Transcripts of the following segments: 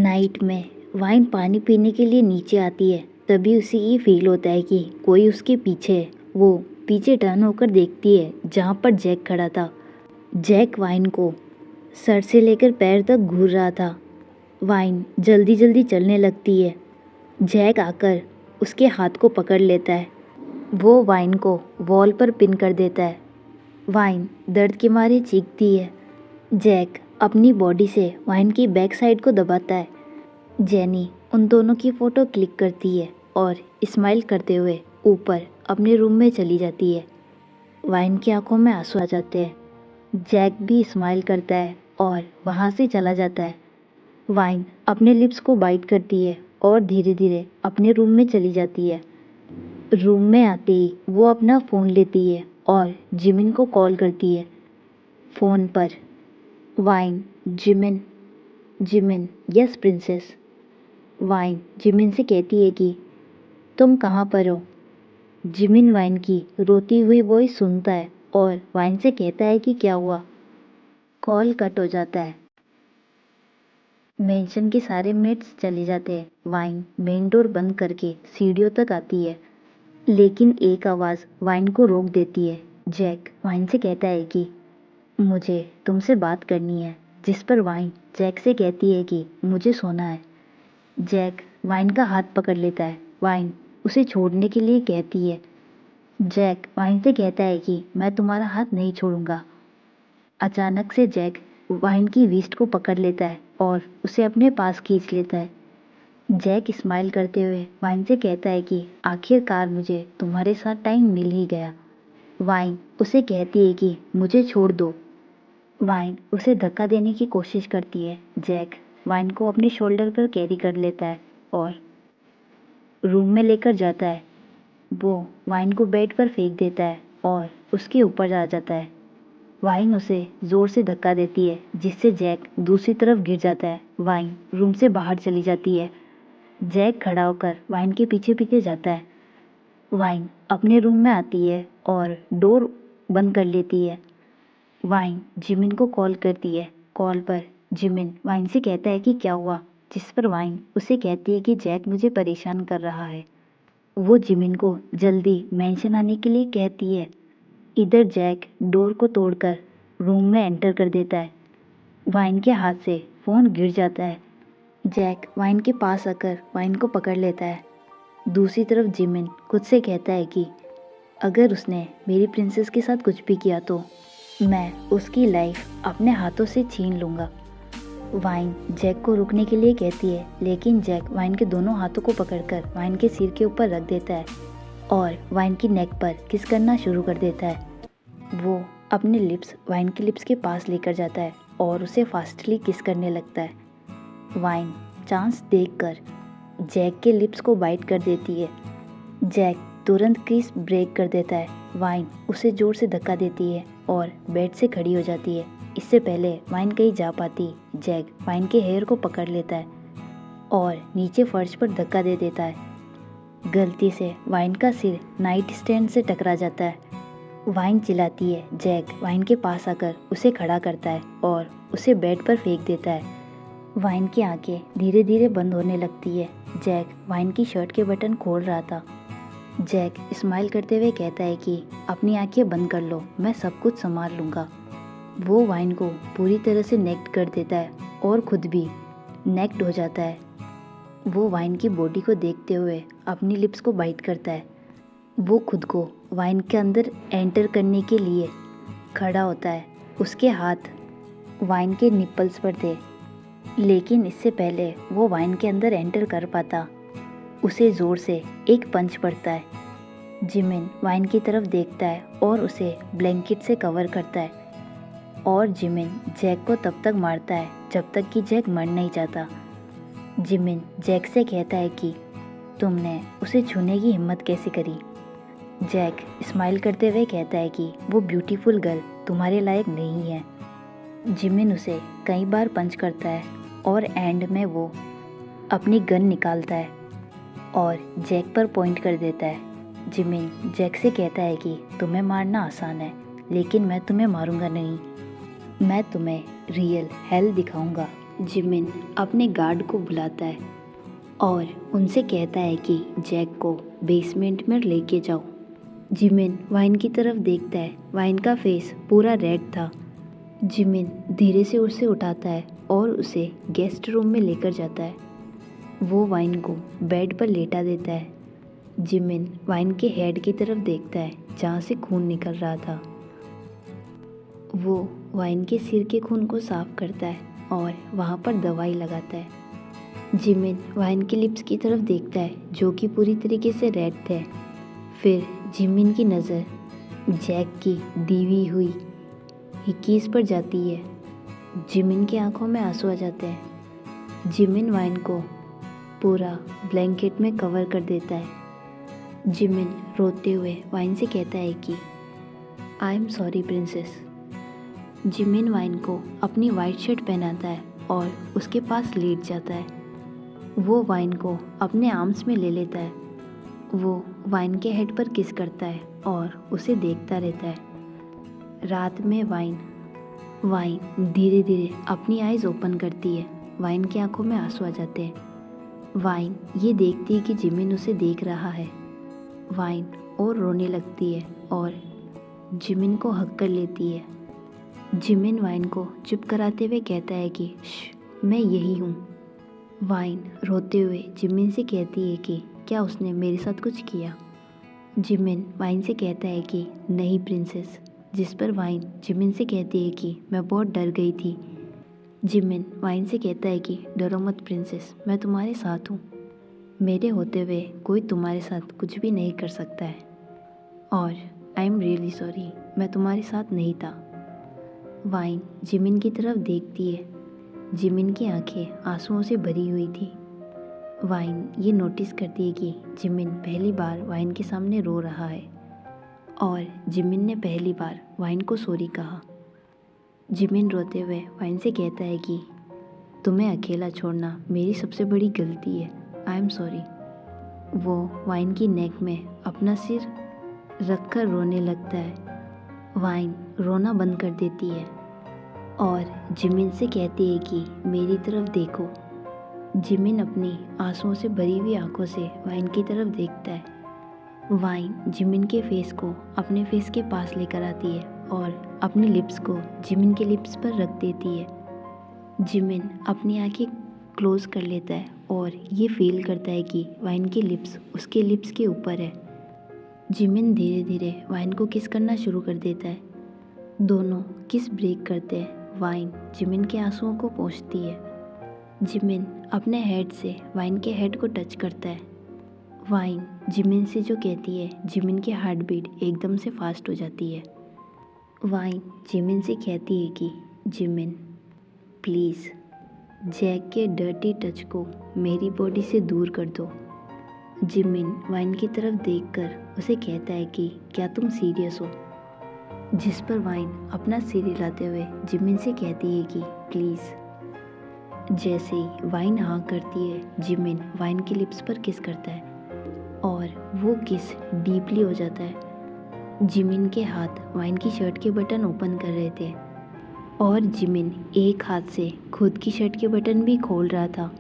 Night में wine पानी पीने के लिए नीचे आती है। तभी उसे ये फील होता है कि कोई उसके पीछे है। वो पीछे टर्न होकर देखती है जहाँ पर जैक खड़ा था। जैक वाइन को सर से लेकर पैर तक घूर रहा था। वाइन जल्दी जल्दी चलने लगती है। जैक आकर उसके हाथ को पकड़ लेता है। वो वाइन को वॉल पर पिन कर देता है। वाइन दर्द के मारे चीखती है। जैक अपनी बॉडी से वाइन की बैक साइड को दबाता है। जेनी उन दोनों की फ़ोटो क्लिक करती है और स्माइल करते हुए ऊपर अपने रूम में चली जाती है। वाइन की आंखों में आंसू आ जाते हैं। जैक भी स्माइल करता है और वहाँ से चला जाता है। वाइन अपने लिप्स को बाइट करती है और धीरे धीरे अपने रूम में चली जाती है। रूम में आते ही वो अपना फ़ोन लेती है और जिमिन को कॉल करती है। फ़ोन पर wine Jimin Jimin yes princess. Wine Jimin से कहती है कि तुम कहाँ पर हो। जिमिन वाइन की रोती हुई वॉइस सुनता है और वाइन से कहता है कि क्या हुआ। कॉल कट हो जाता है। मेंशन के सारे मेट्स चले जाते हैं। वाइन मेन डोर बंद करके सीढ़ियों तक आती है, लेकिन एक आवाज़ वाइन को रोक देती है। जैक वाइन से कहता है कि मुझे तुमसे बात करनी है, जिस पर वाइन जैक से कहती है कि मुझे सोना है। जैक वाइन का हाथ पकड़ लेता है। वाइन उसे छोड़ने के लिए कहती है। जैक वाइन से कहता है कि मैं तुम्हारा हाथ नहीं छोड़ूंगा। अचानक से जैक वाइन की रिस्ट को पकड़ लेता है और उसे अपने पास खींच लेता है। जैक स्माइल करते हुए वाइन से कहता है कि आखिरकार मुझे तुम्हारे साथ टाइम मिल ही गया। वाइन उसे कहती है कि मुझे छोड़ दो। वाइन उसे धक्का देने की कोशिश करती है। जैक वाइन को अपने शोल्डर पर कैरी कर लेता है और रूम में लेकर जाता है। वो वाइन को बेड पर फेंक देता है और उसके ऊपर आ जाता है। वाइन उसे ज़ोर से धक्का देती है, जिससे जैक दूसरी तरफ गिर जाता है। वाइन रूम से बाहर चली जाती है। जैक खड़ा होकर वाइन के पीछे पीछे जाता है। वाइन अपने रूम में आती है और डोर बंद कर लेती है। वाइन जिमिन को कॉल करती है। कॉल पर जिमिन वाइन से कहता है कि क्या हुआ, जिस पर वाइन उसे कहती है कि जैक मुझे परेशान कर रहा है। वो जिमिन को जल्दी मेंशन आने के लिए कहती है। इधर जैक डोर को तोड़कर रूम में एंटर कर देता है। वाइन के हाथ से फ़ोन गिर जाता है। जैक वाइन के पास आकर वाइन को पकड़ लेता है। दूसरी तरफ जिमिन खुद से कहता है कि अगर उसने मेरी प्रिंसेस के साथ कुछ भी किया तो मैं उसकी लाइफ अपने हाथों से छीन लूँगा। वाइन जैक को रुकने के लिए कहती है, लेकिन जैक वाइन के दोनों हाथों को पकड़कर वाइन के सिर के ऊपर रख देता है और वाइन की नेक पर किस करना शुरू कर देता है। वो अपने लिप्स वाइन के लिप्स के पास लेकर जाता है और उसे फास्टली किस करने लगता है। वाइन चांस देखकर जैक के लिप्स को बाइट कर देती है। जैक तुरंत किस ब्रेक कर देता है। वाइन उसे जोर से धक्का देती है और बेड से खड़ी हो जाती है। इससे पहले वाइन कहीं जा पाती, जैक वाइन के हेयर को पकड़ लेता है और नीचे फर्श पर धक्का दे देता है। गलती से वाइन का सिर नाइट स्टैंड से टकरा जाता है। वाइन चिल्लाती है। जैक वाइन के पास आकर उसे खड़ा करता है और उसे बेड पर फेंक देता है। वाइन की आंखें धीरे धीरे बंद होने लगती है। जैक वाइन की शर्ट के बटन खोल रहा था। जैक स्माइल करते हुए कहता है कि अपनी आंखें बंद कर लो, मैं सब कुछ संभाल लूँगा। वो वाइन को पूरी तरह से नेक्ड कर देता है और खुद भी नेक्ड हो जाता है। वो वाइन की बॉडी को देखते हुए अपनी लिप्स को बाइट करता है। वो खुद को वाइन के अंदर एंटर करने के लिए खड़ा होता है। उसके हाथ वाइन के निप्पल्स पर थे, लेकिन इससे पहले वो वाइन के अंदर एंटर कर पाता, उसे ज़ोर से एक पंच पड़ता है। जिमिन वाइन की तरफ देखता है और उसे ब्लैंकेट से कवर करता है और जिमिन जैक को तब तक मारता है जब तक कि जैक मर नहीं जाता। जिमिन जैक से कहता है कि तुमने उसे छूने की हिम्मत कैसे करी। जैक स्माइल करते हुए कहता है कि वो ब्यूटीफुल गर्ल तुम्हारे लायक नहीं है। जिमिन उसे कई बार पंच करता है और एंड में वो अपनी गन निकालता है और जैक पर पॉइंट कर देता है। जिमिन जैक से कहता है कि तुम्हें मारना आसान है, लेकिन मैं तुम्हें मारूंगा नहीं। मैं तुम्हें रियल हेल दिखाऊंगा जिमिन अपने गार्ड को बुलाता है और उनसे कहता है कि जैक को बेसमेंट में लेके जाओ। जिमिन वाइन की तरफ देखता है। वाइन का फेस पूरा रेड था। जिमिन धीरे से उसे उठाता है और उसे गेस्ट रूम में लेकर जाता है। वो वाइन को बेड पर लेटा देता है। जिमिन वाइन के हेड की तरफ देखता है जहाँ से खून निकल रहा था। वो वाइन के सिर के खून को साफ करता है और वहाँ पर दवाई लगाता है। जिमिन वाइन के लिप्स की तरफ देखता है जो कि पूरी तरीके से रेड थे। फिर जिमिन की नज़र जैक की दीवी हुई हिकीज पर जाती है। जिमिन की आंखों में आंसू आ जाते हैं। जिमिन वाइन को पूरा ब्लैंकेट में कवर कर देता है। जिमिन रोते हुए वाइन से कहता है कि I am sorry princess. Jimin wine को अपनी वाइट शर्ट पहनाता है और उसके पास लेट जाता है। वो वाइन को अपने आर्म्स में ले लेता है। वो वाइन के हेड पर किस करता है और उसे देखता रहता है। रात में वाइन धीरे धीरे अपनी आइज़ ओपन करती है। वाइन की आंखों में आंसू आ जाते हैं। वाइन ये देखती है कि जिमिन उसे देख रहा है। वाइन और रोने लगती है और जिमिन को हक कर लेती है। जिमिन वाइन को चुप कराते हुए कहता है कि मैं यही हूँ। वाइन रोते हुए जिमिन से कहती है कि क्या उसने मेरे साथ कुछ किया। जिमिन वाइन से कहता है कि नहीं प्रिंसेस, जिस पर वाइन जिमिन से कहती है कि मैं बहुत डर गई थी। जिमिन वाइन से कहता है कि डरो मत प्रिंसेस, मैं तुम्हारे साथ हूँ। मेरे होते हुए कोई तुम्हारे साथ कुछ भी नहीं कर सकता है और आई एम रियली सॉरी, मैं तुम्हारे साथ नहीं था। वाइन जिमिन की तरफ देखती है। जिमिन की आंखें आंसुओं से भरी हुई थी। वाइन ये नोटिस करती है कि जिमिन पहली बार वाइन के सामने रो रहा है और जिमिन ने पहली बार वाइन को सॉरी कहा। जिमिन रोते हुए वाइन से कहता है कि तुम्हें अकेला छोड़ना मेरी सबसे बड़ी गलती है, आई एम सॉरी। वो वाइन की नेक में अपना सिर रखकर रोने लगता है। वाइन रोना बंद कर देती है और जिमिन से कहती है कि मेरी तरफ देखो। जिमिन अपनी आंसुओं से भरी हुई आंखों से वाइन की तरफ देखता है। वाइन जिमिन के फेस को अपने फेस के पास लेकर आती है और अपनी लिप्स को जिमिन के लिप्स पर रख देती है। जिमिन अपनी आंखें क्लोज कर लेता है और ये फील करता है कि वाइन की लिप्स उसके लिप्स के ऊपर है। जिमिन धीरे धीरे वाइन को किस करना शुरू कर देता है। दोनों किस ब्रेक करते हैं। वाइन जिमिन के आंसुओं को पोंछती है। जिमिन अपने हेड से वाइन के हेड को टच करता है। वाइन जिमिन से जो कहती है, जिमिन की हार्ट बीट एकदम से फास्ट हो जाती है। वाइन जिमिन से कहती है कि जिमिन प्लीज़ जैक के डर्टी टच को मेरी बॉडी से दूर कर दो। जिमिन वाइन की तरफ देखकर उसे कहता है कि क्या तुम सीरियस हो, जिस पर वाइन अपना सिर हिलाते हुए जिमिन से कहती है कि प्लीज़। जैसे ही वाइन हाँ करती है, जिमिन वाइन के लिप्स पर किस करता है और वो किस डीपली हो जाता है। जिमिन के हाथ वाइन की शर्ट के बटन ओपन कर रहे थे और जिमिन एक हाथ से खुद की शर्ट के बटन भी खोल रहा था।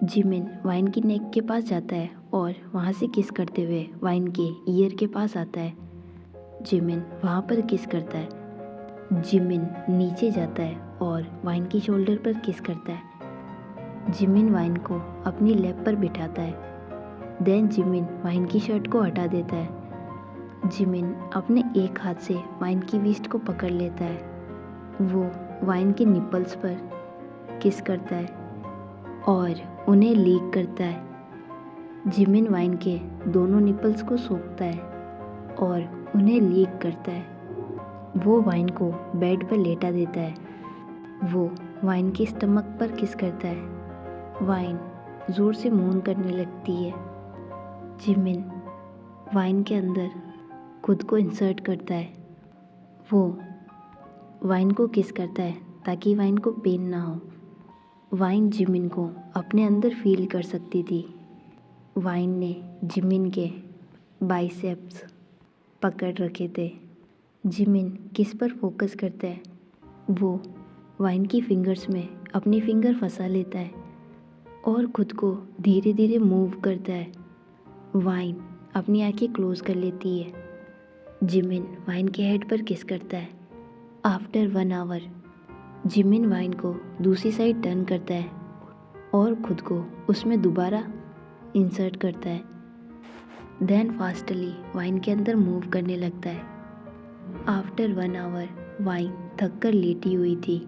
जिमिन वाइन की नेक के पास जाता है और वहाँ से किस करते हुए वाइन के ईयर के पास आता है। जिमिन वहाँ पर किस करता है। जिमिन नीचे जाता है और वाइन की शोल्डर पर किस करता है। जिमिन वाइन को अपनी लैप पर बिठाता है। देन जिमिन वाइन की शर्ट को हटा देता है। जिमिन अपने एक हाथ से वाइन की वेस्ट को पकड़ लेता है। वो वाइन के निपल्स पर किस करता है और उन्हें लीक करता है। जिमिन वाइन के दोनों निपल्स को सोखता है और उन्हें लीक करता है। वो वाइन को बेड पर लेटा देता है। वो वाइन के स्टमक पर किस करता है। वाइन ज़ोर से मून करने लगती है। जिमिन वाइन के अंदर खुद को इंसर्ट करता है। वो वाइन को किस करता है ताकि वाइन को पेन ना हो। वाइन जिमिन को अपने अंदर फील कर सकती थी। वाइन ने जिमिन के बाइसेप्स पकड़ रखे थे। जिमिन किस पर फोकस करता है। वो वाइन की फिंगर्स में अपनी फिंगर फंसा लेता है और खुद को धीरे धीरे मूव करता है। वाइन अपनी आंखें क्लोज कर लेती है। जिमिन वाइन के हेड पर किस करता है। आफ्टर 1 आवर जिमिन वाइन को दूसरी साइड टर्न करता है और खुद को उसमें दोबारा इंसर्ट करता है। देन फास्टली वाइन के अंदर मूव करने लगता है। आफ्टर 1 आवर वाइन थक कर लेटी हुई थी,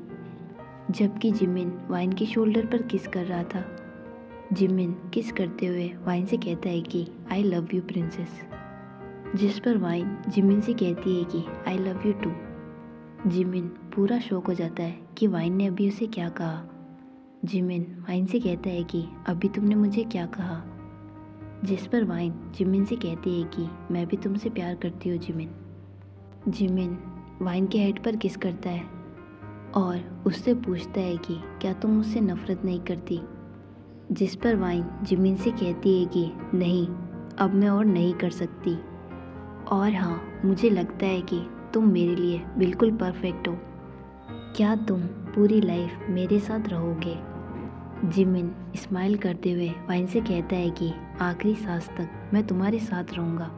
जबकि जिमिन वाइन के शोल्डर पर किस कर रहा था। जिमिन किस करते हुए वाइन से कहता है कि आई लव यू प्रिंसेस, जिस पर वाइन जिमिन से कहती है कि I love you too. Jimin पूरा शॉक हो जाता है कि वाइन ने अभी उसे क्या कहा। जिमिन वाइन से कहता है कि अभी तुमने मुझे क्या कहा, जिस पर वाइन जिमिन से कहती है कि मैं भी तुमसे प्यार करती हूँ जिमिन। जिमिन वाइन के हेड पर किस करता है और उससे पूछता है कि क्या तुम मुझसे नफरत नहीं करती, जिस पर वाइन जिमिन से कहती है कि नहीं, अब मैं और नहीं कर सकती, और हाँ, मुझे लगता है कि तुम मेरे लिए बिल्कुल परफेक्ट हो। क्या तुम पूरी लाइफ मेरे साथ रहोगे। जिमिन स्माइल करते हुए वाइन से कहता है कि आखिरी सांस तक मैं तुम्हारे साथ रहूँगा।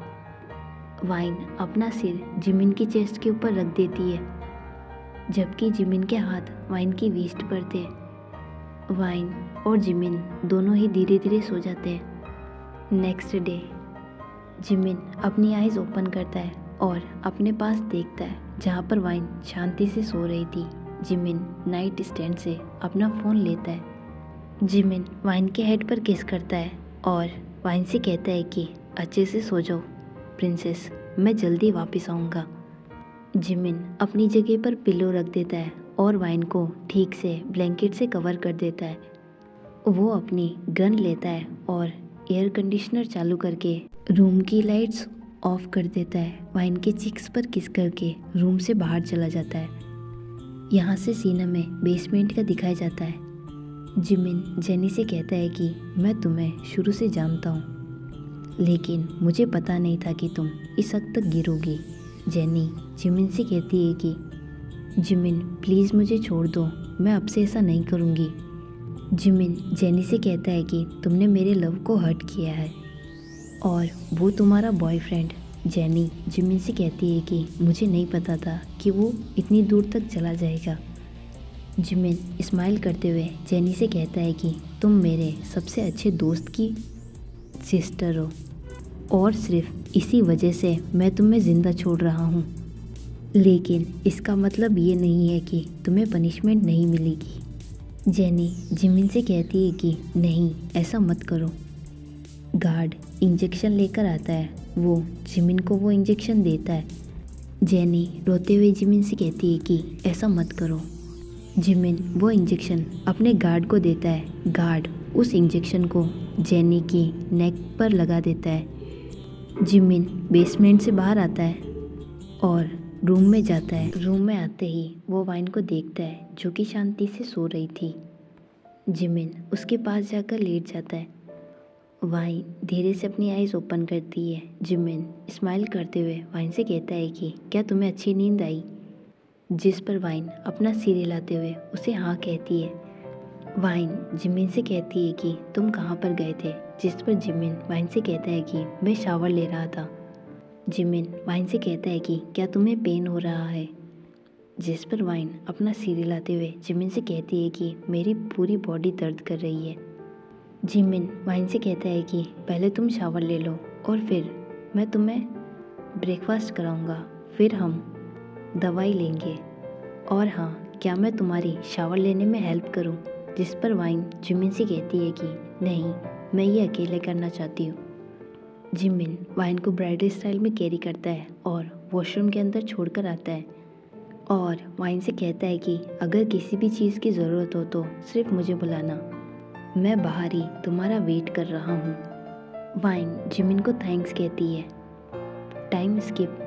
वाइन अपना सिर जिमिन की चेस्ट के ऊपर रख देती है, जबकि जिमिन के हाथ वाइन की वेस्ट पर थे। वाइन और जिमिन दोनों ही धीरे धीरे सो जाते हैं। नेक्स्ट डे जिमिन अपनी आइज़ ओपन करता है और अपने पास देखता है जहाँ पर वाइन शांति से सो रही थी। जिमिन नाइट स्टैंड से अपना फ़ोन लेता है। जिमिन वाइन के हेड पर किस करता है और वाइन से कहता है कि अच्छे से सो जाओ प्रिंसेस, मैं जल्दी वापस आऊँगा। जिमिन अपनी जगह पर पिलो रख देता है और वाइन को ठीक से ब्लैंकेट से कवर कर देता है। वो अपनी गन लेता है और एयर कंडीशनर चालू करके रूम की लाइट्स ऑफ कर देता है। वाइन के चिक्स पर किस करके रूम से बाहर चला जाता है। यहाँ से सीन में बेसमेंट का दिखाया जाता है। जिमिन जेनी से कहता है कि मैं तुम्हें शुरू से जानता हूँ, लेकिन मुझे पता नहीं था कि तुम इस हद तक गिरोगी। जेनी जिमिन से कहती है कि जिमिन प्लीज़ मुझे छोड़ दो, मैं अब से ऐसा नहीं करूँगी। जिमिन जेनी से कहता है कि तुमने मेरे लव को हर्ट किया है और वो तुम्हारा बॉयफ्रेंड। जेनी जिमिन से कहती है कि मुझे नहीं पता था कि वो इतनी दूर तक चला जाएगा। जिमिन स्माइल करते हुए जेनी से कहता है कि तुम मेरे सबसे अच्छे दोस्त की सिस्टर हो और सिर्फ इसी वजह से मैं तुम्हें ज़िंदा छोड़ रहा हूँ, लेकिन इसका मतलब ये नहीं है कि तुम्हें पनिशमेंट नहीं मिलेगी। जेनी जिमिन से कहती है कि नहीं, ऐसा मत करो। गार्ड इंजेक्शन लेकर आता है, वो जिमिन को वो इंजेक्शन देता है। जेनी रोते हुए जिमिन से कहती है कि ऐसा मत करो। जिमिन वो इंजेक्शन अपने गार्ड को देता है। गार्ड उस इंजेक्शन को जेनी की नेक पर लगा देता है। जिमिन बेसमेंट से बाहर आता है और रूम में जाता है। रूम में आते ही वो वाइन को देखता है जो कि शांति से सो रही थी। जिमिन उसके पास जाकर लेट जाता है। वाइन धीरे से अपनी आइज़ ओपन करती है। जिमिन स्माइल करते हुए वाइन से कहता है कि क्या तुम्हें अच्छी नींद आई, जिस पर वाइन अपना सिर हिलाते हुए उसे हाँ कहती है। वाइन जिमिन से कहती है कि तुम कहाँ पर गए थे, जिस पर जिमिन वाइन से कहता है कि मैं शावर ले रहा था। जिमिन वाइन से कहता है कि क्या तुम्हें पेन हो रहा है, जिस पर वाइन अपना सिर हिलाते हुए जिमिन से कहती है कि मेरी पूरी बॉडी दर्द कर रही है। जिमिन वाइन से कहता है कि पहले तुम शावर ले लो और फिर मैं तुम्हें ब्रेकफास्ट कराऊंगा, फिर हम दवाई लेंगे, और हाँ, क्या मैं तुम्हारी शावर लेने में हेल्प करूं, जिस पर वाइन जिमिन से कहती है कि नहीं, मैं ये अकेले करना चाहती हूँ। जिमिन वाइन को ब्राइडल स्टाइल में कैरी करता है और वॉशरूम के अंदर छोड़कर आता है और वाइन से कहता है कि अगर किसी भी चीज़ की ज़रूरत हो तो सिर्फ मुझे बुलाना, मैं बाहर ही तुम्हारा वेट कर रहा हूँ। वाइन जिमिन को थैंक्स कहती है। Time skip.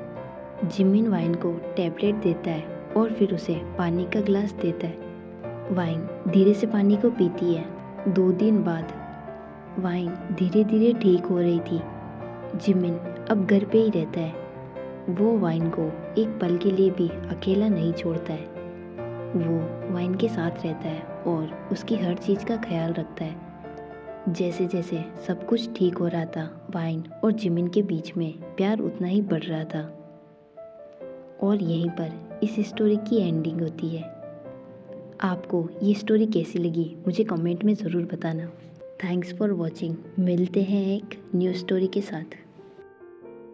जिमिन वाइन को टैबलेट देता है और फिर उसे पानी का ग्लास देता है। वाइन धीरे से पानी को पीती है। 2 दिन बाद वाइन धीरे धीरे ठीक हो रही थी। जिमिन अब घर पे ही रहता है। वो वाइन को एक पल के लिए भी अकेला नहीं छोड़ता है। वो वाइन के साथ रहता है और उसकी हर चीज़ का ख्याल रखता है। जैसे जैसे सब कुछ ठीक हो रहा था, वाइन और जिमिन के बीच में प्यार उतना ही बढ़ रहा था। और यहीं पर इस स्टोरी की एंडिंग होती है। आपको ये स्टोरी कैसी लगी मुझे कमेंट में ज़रूर बताना। Thanks for watching. मिलते हैं एक न्यू स्टोरी के साथ।